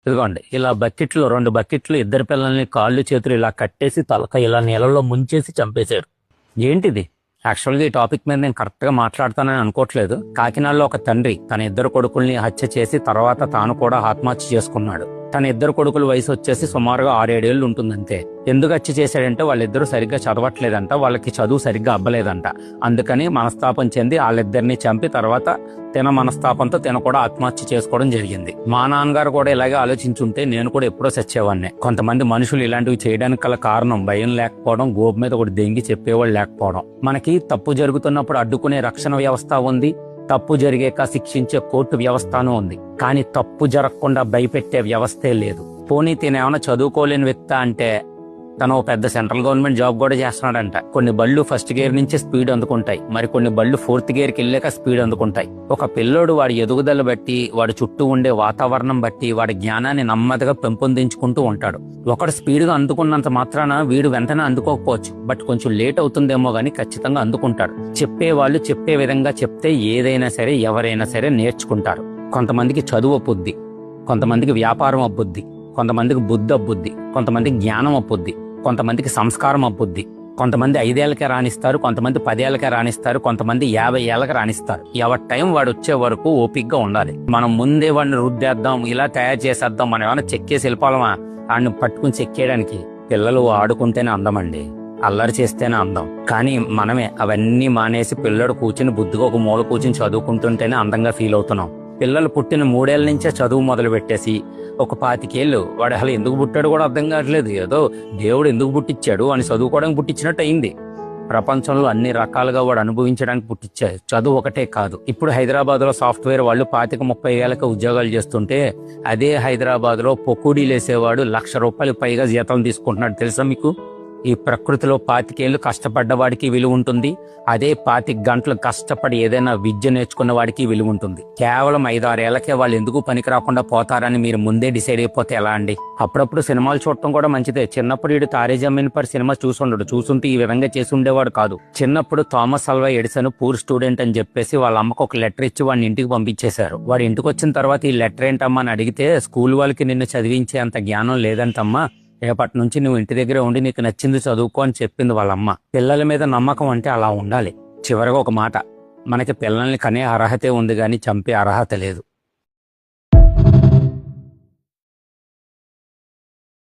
ఇదిగోండి ఇలా బకెట్లు 2 బకెట్లు ఇద్దరు పిల్లల్ని కాళ్ళు చేతులు ఇలా కట్టేసి తలక ఇలా నీళ్ళలో ముంచేసి చంపేశారు. ఏంటిది? యాక్చువల్గా ఈ టాపిక్ మీద నేను కరెక్ట్గా మాట్లాడతానని అనుకోవట్లేదు. కాకినాడలో ఒక తండ్రి తన ఇద్దరు కొడుకుల్ని హత్య చేసి తర్వాత తాను కూడా ఆత్మహత్య చేసుకున్నాడు. తన ఇద్దరు కొడుకుల వయసు వచ్చేసి సుమారుగా 6-7 ఏళ్ళు ఉంటుందంతే. ఎందుకు హత్య చేశాడంటే వాళ్ళిద్దరూ సరిగ్గా చదవట్లేదంట, వాళ్ళకి చదువు సరిగ్గా అబ్బలేదంట. అందుకని మనస్తాపం చెంది వాళ్ళిద్దరిని చంపి తర్వాత తిన మనస్తాపంతో తిన కూడా ఆత్మహత్య చేసుకోవడం జరిగింది. మా నాన్నగారు కూడా ఇలాగే ఆలోచించుంటే నేను కూడా ఎప్పుడో చచ్చేవాడిని. కొంతమంది మనుషులు ఇలాంటివి చేయడానికి గల కారణం భయం లేకపోవడం, గోపు మీద ఒకటి దెంగి చెప్పేవాళ్ళు లేకపోవడం. మనకి తప్పు జరుగుతున్నప్పుడు అడ్డుకునే రక్షణ వ్యవస్థ ఉంది, తప్పు జరిగాక శిక్షించే కోర్టు వ్యవస్థను ఉంది. కానీ తప్పు జరగకుండా భయపెట్టే వ్యవస్థే లేదు. పోనీ తినేమన్నా చదువుకోలేని వ్యక్తి అంటే తను పెద్ద సెంట్రల్ గవర్నమెంట్ జాబ్ కూడా చేస్తున్నాడంట. కొన్ని బళ్ళు ఫస్ట్ గేర్ నుంచి స్పీడ్ అందుకుంటాయి, మరి కొన్ని బళ్ళు 4th గేర్కి వెళ్ళాక స్పీడ్ అందుకుంటాయి. ఒక పిల్లోడు వాడి ఎదుగుదల బట్టి, వాడి చుట్టూ ఉండే వాతావరణం బట్టి వాడి జ్ఞానాన్ని నెమ్మదిగా పెంపొందించుకుంటూ ఉంటాడు. ఒకడు స్పీడ్గా అందుకున్నంత మాత్రాన వీడు వెంటనే అందుకోకపోవచ్చు, బట్ కొంచెం లేట్ అవుతుందేమో గానీ ఖచ్చితంగా అందుకుంటాడు. చెప్పేవాళ్ళు చెప్పే విధంగా చెప్తే ఏదైనా సరే ఎవరైనా సరే నేర్చుకుంటారు. కొంతమందికి చదువు అబ్బుద్ది, కొంతమందికి వ్యాపారం అబ్బుద్ది, కొంతమందికి బుద్ధి అబ్బుద్ది, కొంతమందికి జ్ఞానం అబ్బుద్ది, కొంతమందికి సంస్కారం అబ్బుద్ది. కొంతమంది 5 ఏళ్ళకే రాణిస్తారు, కొంతమంది 10 ఏళ్ళకే రాణిస్తారు, కొంతమంది 50 ఏళ్ళకి రాణిస్తారు. ఎవరి టైం వాడు వచ్చే వరకు ఓపికగా ఉండాలి. మనం ముందే వాడిని రుద్దేద్దాం, ఇలా తయారు చేసేద్దాం, మనం ఏమైనా చెక్కేసి వెళ్ళిపోవాలమా? వాడిని పట్టుకుని చెక్కేయడానికి. పిల్లలు ఆడుకుంటేనే అందమండి, అల్లరి చేస్తేనే అందం. కానీ మనమే అవన్నీ మానేసి పిల్లడు కూర్చుని బుద్ధిగా ఒక మూల కూర్చుని చదువుకుంటుంటేనే అందంగా ఫీల్ అవుతున్నాం. పిల్లలు పుట్టిన 3 ఏళ్ల నుంచే చదువు మొదలు పెట్టేసి ఒక 25 ఏళ్ళు వాడు అసలు ఎందుకు పుట్టాడు కూడా అర్థం కావట్లేదు. ఏదో దేవుడు ఎందుకు పుట్టించాడు అని చదువుకోవడానికి పుట్టించినట్టు అయింది. ప్రపంచంలో అన్ని రకాలుగా వాడు అనుభవించడానికి పుట్టించారు, చదువు ఒకటే కాదు. ఇప్పుడు హైదరాబాద్ లో సాఫ్ట్వేర్ వాళ్ళు 25-30 ఏళ్ళకి ఉద్యోగాలు చేస్తుంటే అదే హైదరాబాద్ లో పొక్కుడీలు వేసేవాడు ₹1,00,000 పైగా జీతం తీసుకుంటున్నాడు. తెలుసా మీకు? ఈ ప్రకృతిలో 25 ఏళ్ళు కష్టపడ్డవాడికి విలువ ఉంటుంది, అదే 25 గంటలు కష్టపడి ఏదైనా విద్య నేర్చుకున్న వాడికి విలువ ఉంటుంది. కేవలం 5-6 ఏళ్లకే వాళ్ళు ఎందుకు పనికి రాకుండా పోతారని మీరు ముందే డిసైడ్ అయిపోతే ఎలా అండి? అప్పుడప్పుడు సినిమాలు చూడటం కూడా మంచిదే. చిన్నప్పుడు వీడు తారే జమీన్ పర్ సినిమా చూసుంటే ఈ విధంగా చేసి ఉండేవాడు కాదు. చిన్నప్పుడు Thomas Alva Edison poor student అని చెప్పేసి వాళ్ళ అమ్మకు ఒక లెటర్ ఇచ్చి వాడిని ఇంటికి పంపించేశారు. వాడు ఇంటికి వచ్చిన తర్వాత ఈ లెటర్ ఏంటమ్మా అని అడిగితే, స్కూల్ వాళ్ళకి నిన్ను చదివించే అంత జ్ఞానం లేదంటమ్మా, రేపటి నుంచి నువ్వు ఇంటి దగ్గరే ఉండి నీకు నచ్చింది చదువుకో అని చెప్పింది వాళ్ళమ్మ. పిల్లల మీద నమ్మకం అంటే అలా ఉండాలి. చివరిగా ఒక మాట, మనకి పిల్లల్ని కనే అర్హతే ఉంది కానీ చంపే అర్హత లేదు.